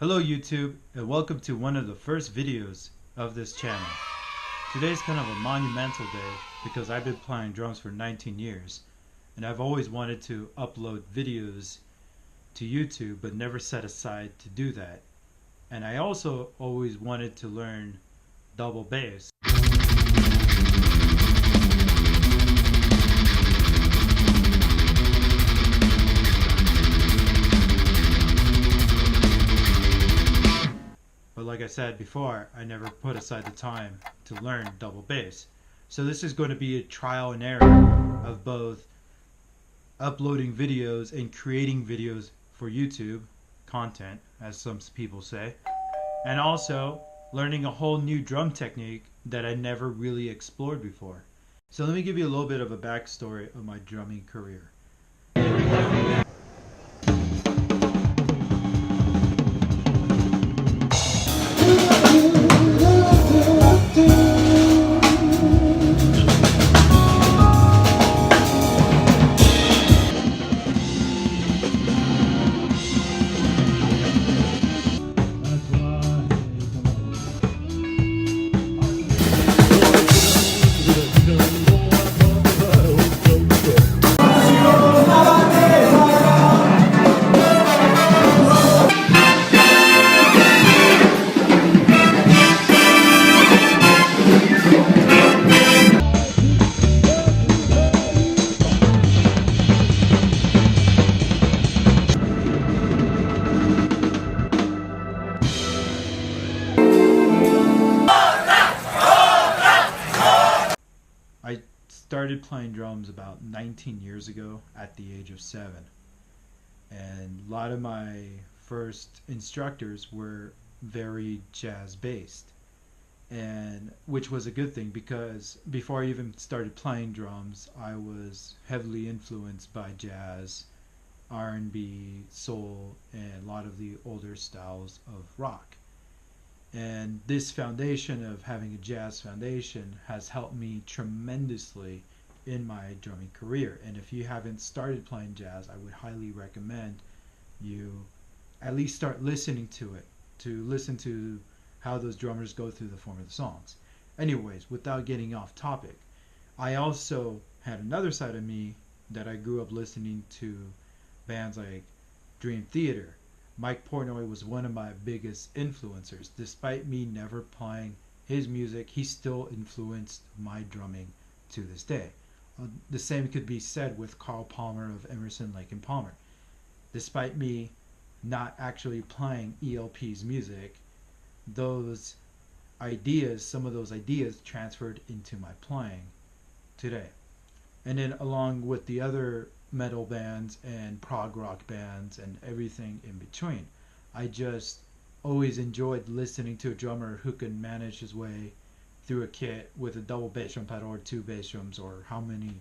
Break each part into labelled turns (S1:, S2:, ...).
S1: Hello YouTube, and welcome to one of the first videos of this channel. Today's kind of a monumental day because I've been playing drums for 19 years and I've always wanted to upload videos to YouTube but never set aside to do that. And I also always wanted to learn double bass. But like I said before, I never put aside the time to learn double bass. So this is going to be a trial and error of both uploading videos and creating videos for YouTube content, as some people say, and also learning a whole new drum technique that I never really explored before. So let me give you a little bit of a backstory of my drumming career. I started playing drums about 19 years ago at the age of 7, and a lot of my first instructors were very jazz based, and which was a good thing because before I even started playing drums I was heavily influenced by jazz, R&B, soul, and a lot of the older styles of rock. And this foundation of having a jazz foundation has helped me tremendously in my drumming career. And if you haven't started playing jazz, I would highly recommend you at least start listening to it, to listen to how those drummers go through the form of the songs. Anyways, without getting off topic, I also had another side of me that I grew up listening to bands like Dream Theater. Mike Portnoy was one of my biggest influencers. Despite me never playing his music, he still influenced my drumming to this day. The same could be said with Carl Palmer of Emerson, Lake and Palmer. Despite me not actually playing ELP's music, those ideas, some of those ideas transferred into my playing today. And then along with the other metal bands and prog rock bands and everything in between, I just always enjoyed listening to a drummer who could manage his way through a kit with a double bass drum pedal or two bass drums or how many,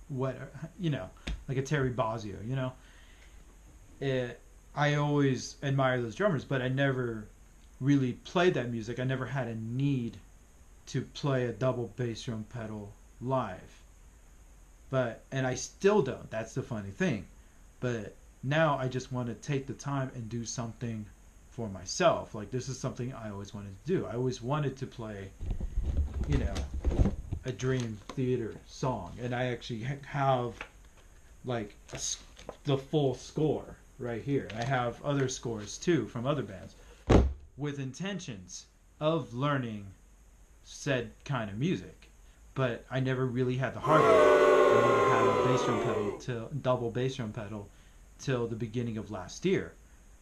S1: what, like a Terry Bozzio, I always admire those drummers, but I never really played that music. I never had a need to play a double bass drum pedal live. And I still don't. That's the funny thing. But now I just want to take the time and do something for myself. Like, this is something I always wanted to do. I always wanted to play, a Dream Theater song. And I actually have, like, the full score right here. I have other scores, too, from other bands with intentions of learning said kind of music. But I never really had the hardware. I never had a bass drum pedal double bass drum pedal till the beginning of last year,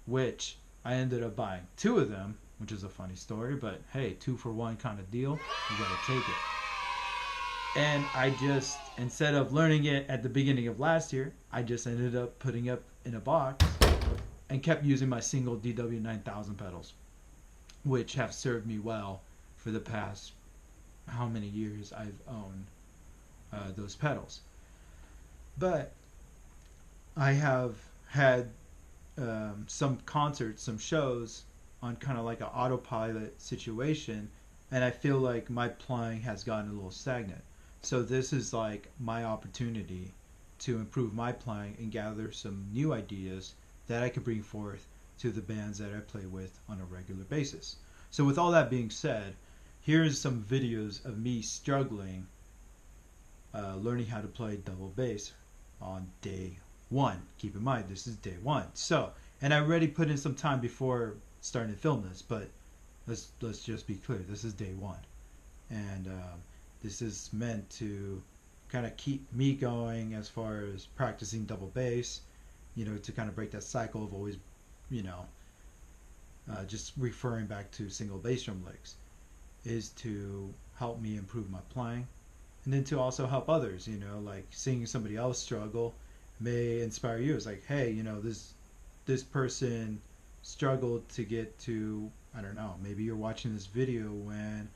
S1: which I ended up buying 2 of them, which is a funny story, but hey, 2 for 1 kind of deal, you gotta take it. And I just, instead of learning it at the beginning of last year, I just ended up putting up in a box and kept using my single DW9000 pedals, which have served me well for the past how many years I've owned those pedals. But I have had some concerts, some shows on kind of like an autopilot situation, and I feel like my playing has gotten a little stagnant. So this is like my opportunity to improve my playing and gather some new ideas that I could bring forth to the bands that I play with on a regular basis. So with all that being said, here's some videos of me struggling learning how to play double bass on day one. Keep in mind, this is day one. So, and I already put in some time before starting to film this, but let's just be clear. This is day one, and this is meant to kind of keep me going as far as practicing double bass. You know, to kind of break that cycle of always, you know, just referring back to single bass drum licks, is to help me improve my playing, and then to also help others. You know, like seeing somebody else struggle may inspire you. It's like, hey, you know, this person struggled to get to, I don't know, maybe you're watching this video when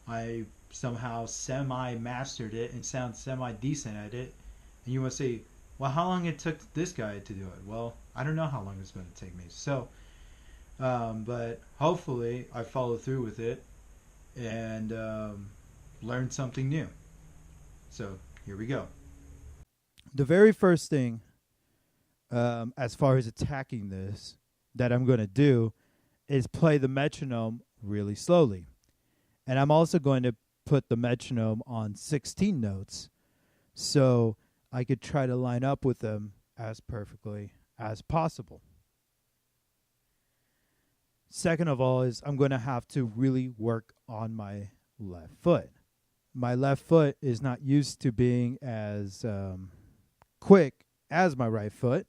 S1: I somehow semi-mastered it and sound semi-decent at it, and you want to say, well, how long it took this guy to do it? Well, I don't know how long it's going to take me. So, but hopefully I follow through with it and learn something new. So here we go. The very first thing, as far as attacking this, that I'm going to do is play the metronome really slowly. And I'm also going to put the metronome on 16 notes so I could try to line up with them as perfectly as possible. Second of all is I'm going to have to really work on my left foot. My left foot is not used to being as quick as my right foot,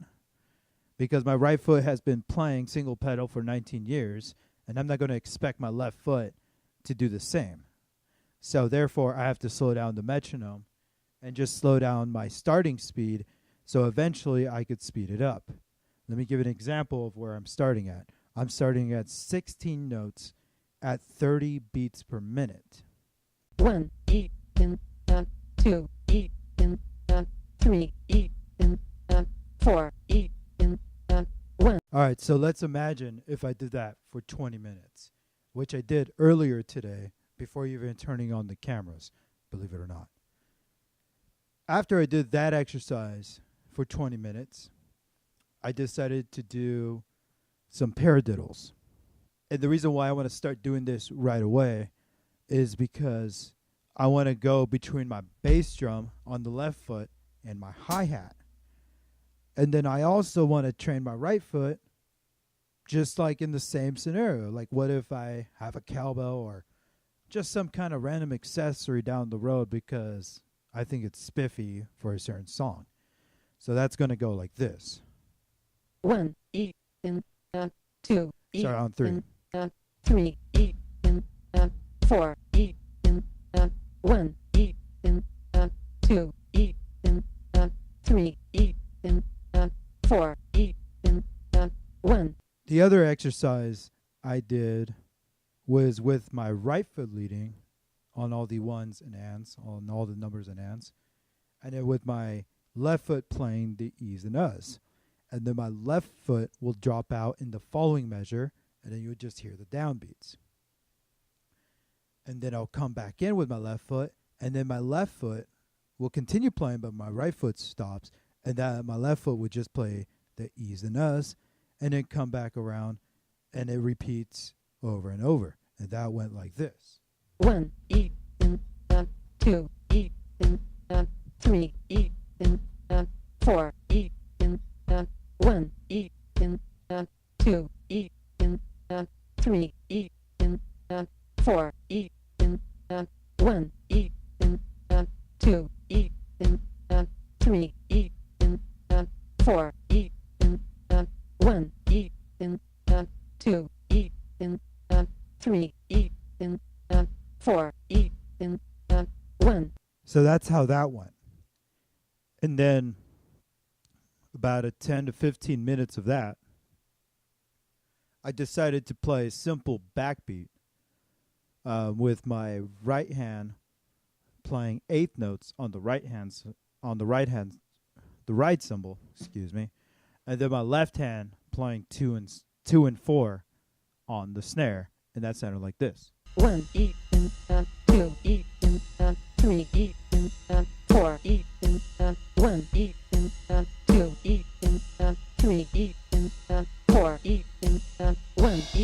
S1: because my right foot has been playing single pedal for 19 years, and I'm not going to expect my left foot to do the same. So therefore, I have to slow down the metronome and just slow down my starting speed so eventually I could speed it up. Let me give an example of where I'm starting at. I'm starting at 16 notes at 30 beats per minute.
S2: 1 E in 2 E in 3 E in 4 E in 1.
S1: All right, so let's imagine if I did that for 20 minutes, which I did earlier today before even turning on the cameras, believe it or not. After I did that exercise for 20 minutes, I decided to do some paradiddles. And the reason why I want to start doing this right away is because I want to go between my bass drum on the left foot and my hi-hat. And then I also want to train my right foot just like in the same scenario. Like, what if I have a cowbell or just some kind of random accessory down the road because I think it's spiffy for a certain song. So that's going to go like this.
S2: 1 E in 2 E
S1: Start on 3.
S2: in 3 E in 4 E in 1 E in 2 E in 3 E in 4 E in 1.
S1: The other exercise I did was with my right foot leading on all the ones and ands, on all the numbers and ands, and then with my left foot playing the E's and U's. And then my left foot will drop out in the following measure, and then you'll just hear the downbeats. And then I'll come back in with my left foot, and then my left foot will continue playing, but my right foot stops, and that my left foot would just play the E's and U's, and then come back around, and it repeats over and over. And that went like this.
S2: 1 E in 2 E in 3 E in 4 E in 1 E in 2 E in 3 E in 4 E in 1 E in 2 E in 3 E in 4 E in 1 E in 2 E in 3 E in 4 E in 1.
S1: So that's how that went. And then about a 10 to 15 minutes of that, I decided to play a simple backbeat with my right hand playing eighth notes on the right cymbal, excuse me, and then my left hand playing two and 4 on the snare, and that sounded like this.
S2: 1 E in 2 E in 3 E in 4 E in 1 E in 2 E in 3 E in 4 E in